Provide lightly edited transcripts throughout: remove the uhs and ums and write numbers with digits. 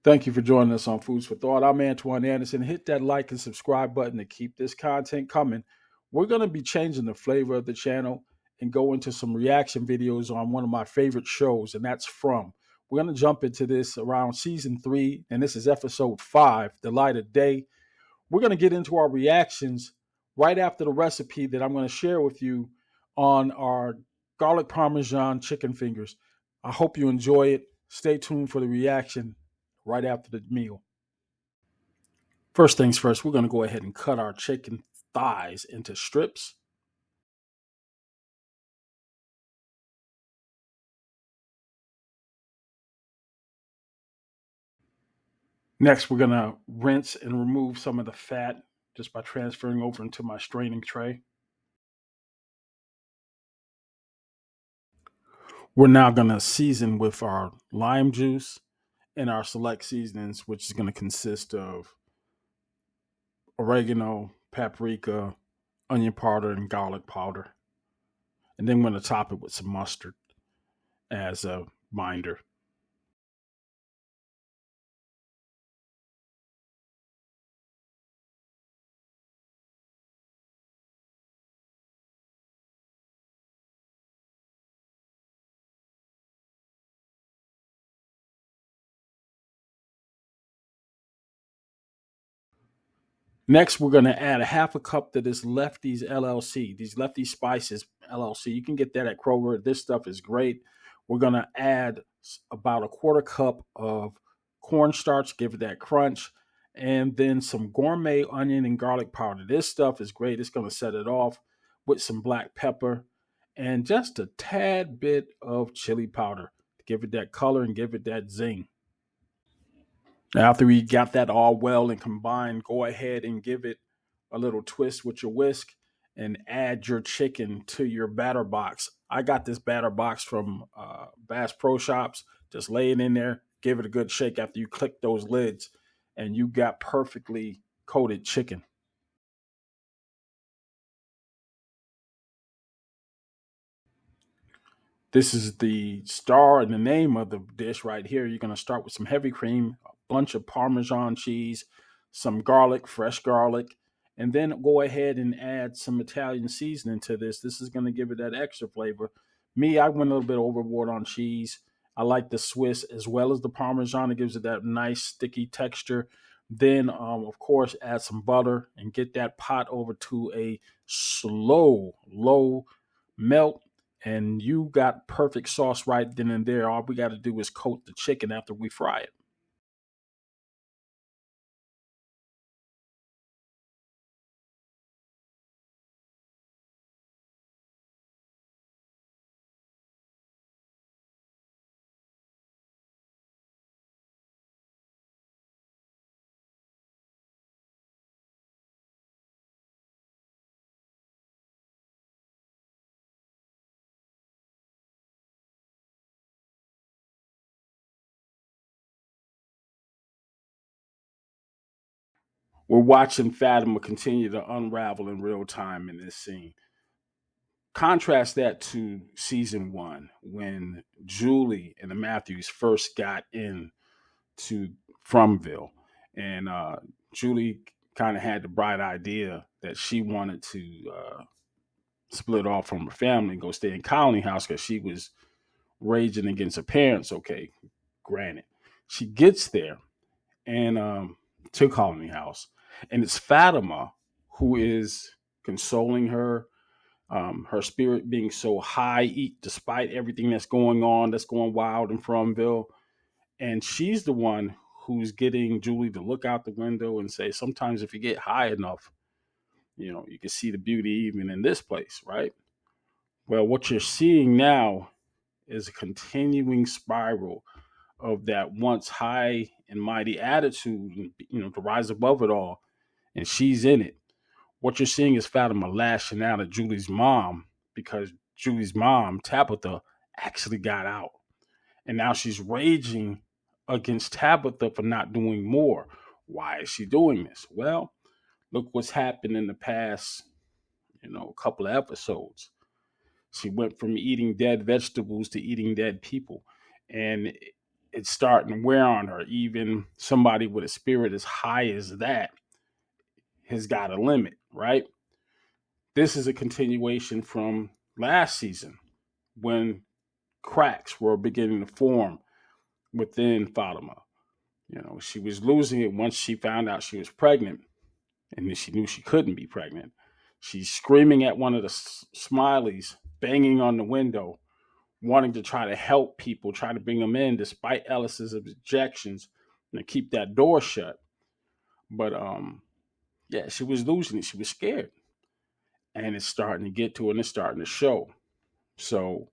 Thank you for joining us on Foods for Thought. I'm Antoine Anderson. Hit that like and subscribe button to keep this content coming. We're going to be changing the flavor of the channel and go into some reaction videos on one of my favorite shows, and that's From. We're going to jump into this around season 3, and this is episode 5, The Light of Day. We're going to get into our reactions right after the recipe that I'm going to share with you on our garlic parmesan chicken fingers. I hope you enjoy it. Stay tuned for the reaction right after the meal. First things first, we're going to go ahead and cut our chicken thighs into strips. Next, we're going to rinse and remove some of the fat just by transferring over into my straining tray. We're now going to season with our lime juice and our select seasonings, which is going to consist of oregano, paprika, onion powder, and garlic powder. And then we're going to top it with some mustard as a binder. Next, we're going to add a half a cup to this Lefty's LLC, these Lefty Spices LLC. You can get that at Kroger. This stuff is great. We're going to add about a quarter cup of cornstarch, give it that crunch, and then some gourmet onion and garlic powder. This stuff is great. It's going to set it off with some black pepper and just a tad bit of chili powder to give it that color and give it that zing. Now, after we got that all well and combined, go ahead and give it a little twist with your whisk and add your chicken to your batter box. I got this batter box from Bass Pro Shops. Just lay it in there, give it a good shake after you click those lids, and you got perfectly coated chicken. This is the star and the name of the dish right here. You're going to start with some heavy cream, a bunch of Parmesan cheese, some garlic, fresh garlic, and then go ahead and add some Italian seasoning to this. This is going to give it that extra flavor. Me, I went a little bit overboard on cheese. I like the Swiss as well as the Parmesan. It gives it that nice sticky texture. Then, of course, add some butter and get that pot over to a low melt, and you got perfect sauce right then and there. All we got to do is coat the chicken after we fry it. We're watching Fatima continue to unravel in real time in this scene. Contrast that to season 1 when Julie and the Matthews first got in to Fromville, and Julie kind of had the bright idea that she wanted to split off from her family and go stay in Colony House because she was raging against her parents. Okay, granted, she gets there and to Colony House, and it's Fatima who is consoling her. Her spirit being so high, despite everything that's going on, that's going wild in Fromville, and she's the one who's getting Julie to look out the window and say, "Sometimes if you get high enough, you can see the beauty even in this place, right?" Well, what you're seeing now is a continuing spiral of that once high and mighty attitude, to rise above it all, and she's in it. What you're seeing is Fatima lashing out at Julie's mom because Julie's mom, Tabitha, actually got out. And now she's raging against Tabitha for not doing more. Why is she doing this? Well, look what's happened in the past, couple of episodes. She went from eating dead vegetables to eating dead people. And it's starting to wear on her. Even somebody with a spirit as high as that has got a limit, right? This is a continuation from last season when cracks were beginning to form within Fatima. She was losing it once she found out she was pregnant, and then she knew she couldn't be pregnant. She's screaming at one of the Smileys, banging on the window, wanting to try to help people, try to bring them in, despite Ellis's objections, and to keep that door shut. But yeah, she was losing it. She was scared, and it's starting to get to her, and it's starting to show. So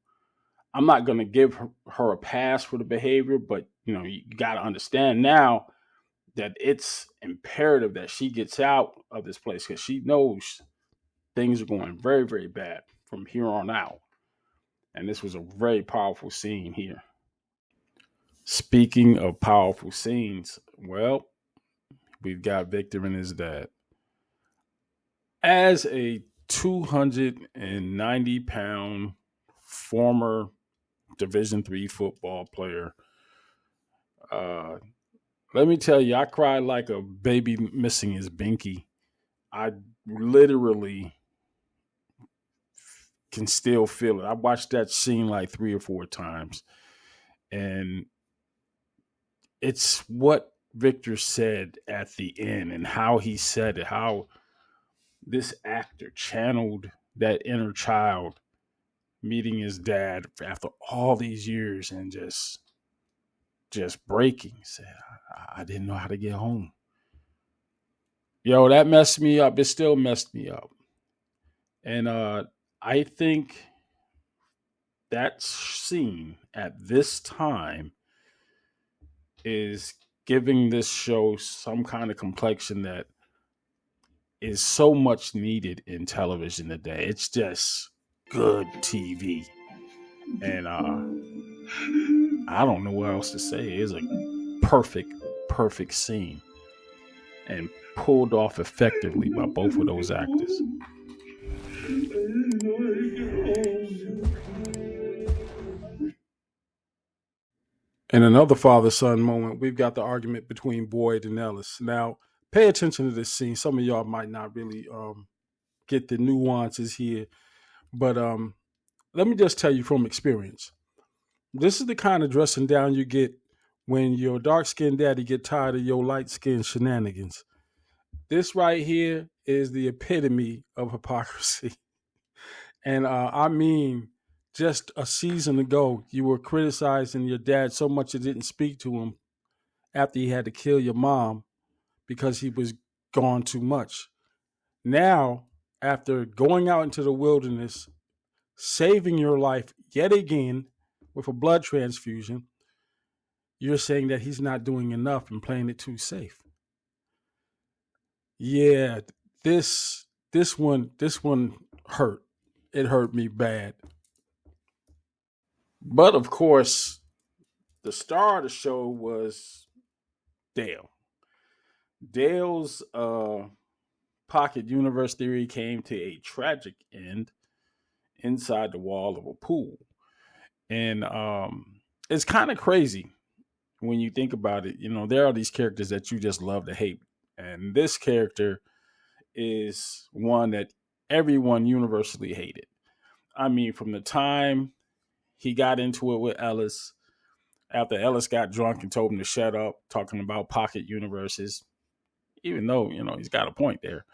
I'm not going to give her a pass for the behavior, but you got to understand now that it's imperative that she gets out of this place because she knows things are going very, very bad from here on out. And this was a very powerful scene here. Speaking of powerful scenes, well, we've got Victor and his dad. As a 290-pound former Division III football player, let me tell you, I cried like a baby missing his binky. I literally can still feel it. I watched that scene like 3 or 4 times. And it's what Victor said at the end and how he said it, how this actor channeled that inner child meeting his dad after all these years and just breaking. Said, I didn't know how to get home. Yo, that messed me up. It still messed me up. And I think that scene at this time is giving this show some kind of complexion that is so much needed in television today. It's just good TV. And I don't know what else to say. It's a perfect scene. And pulled off effectively by both of those actors. In another father-son moment, we've got the argument between Boyd and Ellis. Now, pay attention to this scene. Some of y'all might not really get the nuances here, but let me just tell you from experience. This is the kind of dressing down you get when your dark-skinned daddy get tired of your light-skinned shenanigans. This right here is the epitome of hypocrisy. And I mean, just a season ago, you were criticizing your dad so much you didn't speak to him after he had to kill your mom because he was gone too much. Now, after going out into the wilderness, saving your life yet again with a blood transfusion, you're saying that he's not doing enough and playing it too safe. Yeah, this one hurt. It hurt me bad. But of course, the star of the show was Dale. Dale's pocket universe theory came to a tragic end inside the wall of a pool. And it's kind of crazy when you think about it. There are these characters that you just love to hate. And this character is one that everyone universally hated. I mean, from the time he got into it with Ellis, after Ellis got drunk and told him to shut up, talking about pocket universes, even though, he's got a point there.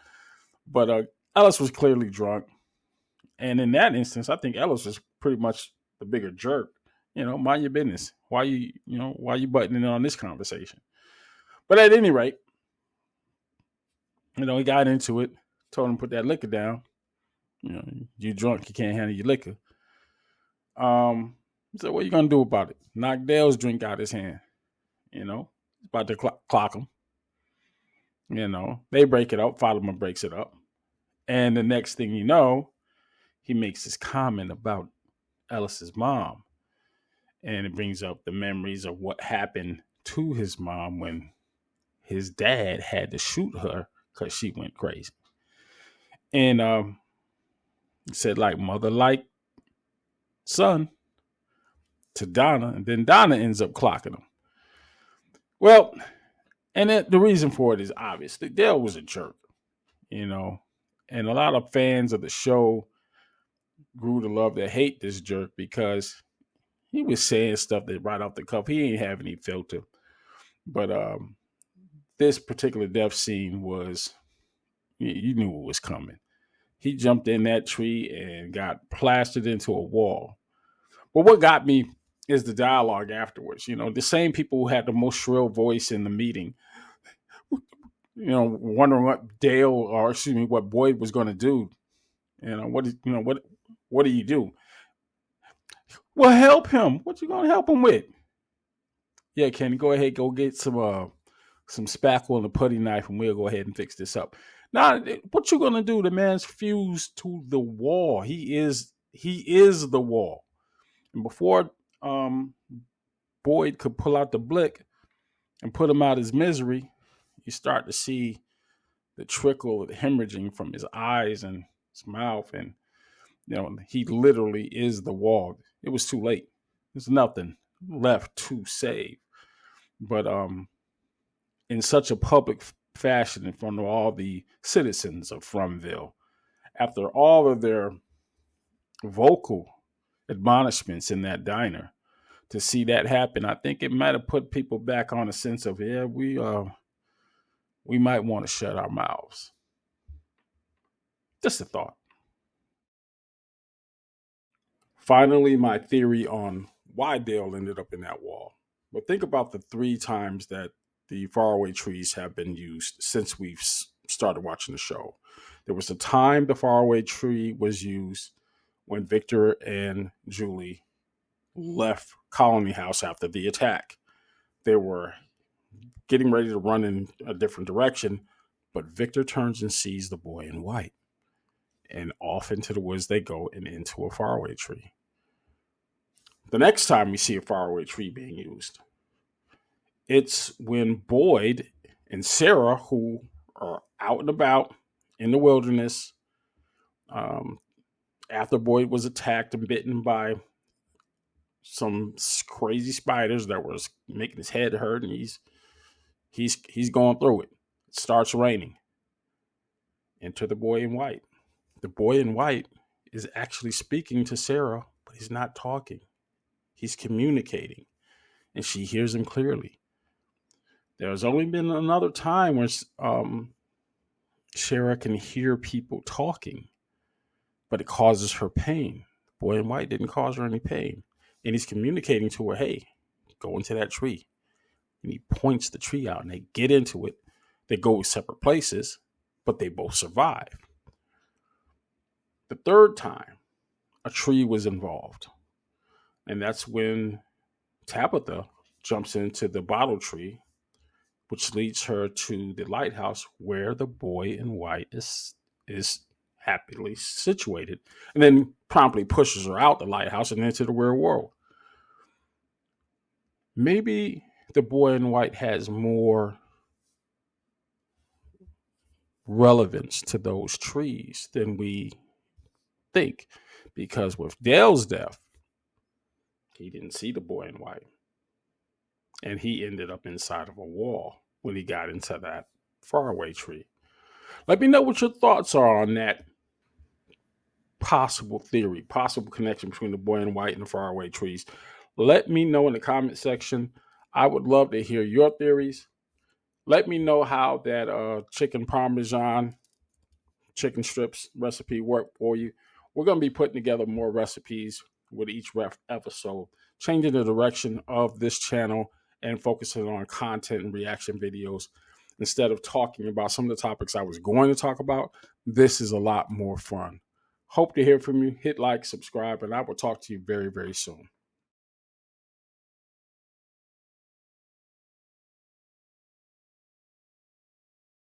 But Ellis was clearly drunk. And in that instance, I think Ellis was pretty much the bigger jerk. Mind your business. Why you butting in on this conversation? But at any rate, he got into it, told him to put that liquor down. You drunk, you can't handle your liquor. So what are you gonna do about it? Knock Dale's drink out his hand. About to clock him. They break it up. Fatima breaks it up. And the next thing you know, he makes this comment about Ellis's mom. And it brings up the memories of what happened to his mom when his dad had to shoot her because she went crazy. And he said, like mother, like son to Donna. And then Donna ends up clocking him. Well, and the reason for it is obviously Dale was a jerk, you know, and a lot of fans of the show grew to love to hate this jerk because he was saying stuff that right off the cuff. He ain't have any filter. But this particular death scene was, you knew what was coming. He jumped in that tree and got plastered into a wall. But what got me is the dialogue afterwards. You know, the same people who had the most shrill voice in the meeting, wondering what Dale, or excuse me, what Boyd was going to do. What do you do? Well, help him. What you going to help him with? Yeah, Kenny, go ahead, go get some spackle and a putty knife, and we'll go ahead and fix this up. Now, what you gonna do? The man's fused to the wall. He is the wall. And before Boyd could pull out the blick and put him out his misery, you start to see the trickle of hemorrhaging from his eyes and his mouth, and he literally is the wall. It was too late. There's nothing left to save. But in such a public fashion in front of all the citizens of Frumville, after all of their vocal admonishments in that diner, to see that happen, I think it might have put people back on a sense of, yeah, we might want to shut our mouths. Just a thought. Finally, my theory on why Dale ended up in that wall. But think about the 3 times that the faraway trees have been used since we've started watching the show. There was a time the faraway tree was used when Victor and Julie left Colony House after the attack. They were getting ready to run in a different direction, but Victor turns and sees the boy in white. And off into the woods they go and into a faraway tree. The next time we see a faraway tree being used, it's when Boyd and Sarah, who are out and about in the wilderness, after Boyd was attacked and bitten by some crazy spiders that was making his head hurt, and he's going through it. It starts raining. Enter the boy in white. The boy in white is actually speaking to Sarah, but he's not talking. He's communicating, and she hears him clearly. There's only been another time where Sarah can hear people talking, but it causes her pain. The boy in white didn't cause her any pain. And he's communicating to her, hey, go into that tree. And he points the tree out, and they get into it. They go separate places, but they both survive. The third time, a tree was involved. And that's when Tabitha jumps into the bottle tree, which leads her to the lighthouse where the boy in white is happily situated, and then promptly pushes her out the lighthouse and into the real world. Maybe the boy in white has more relevance to those trees than we think, because with Dale's death, he didn't see the boy in white, and he ended up inside of a wall when he got into that faraway tree. Let me know what your thoughts are on that possible theory, possible connection between the boy in white and the faraway trees. Let me know in the comment section. I would love to hear your theories. Let me know how that chicken parmesan chicken strips recipe worked for you. We're going to be putting together more recipes with each episode, changing the direction of this channel and focusing on content and reaction videos. Instead of talking about some of the topics I was going to talk about, this is a lot more fun. Hope to hear from you. Hit like, subscribe, and I will talk to you very, very soon.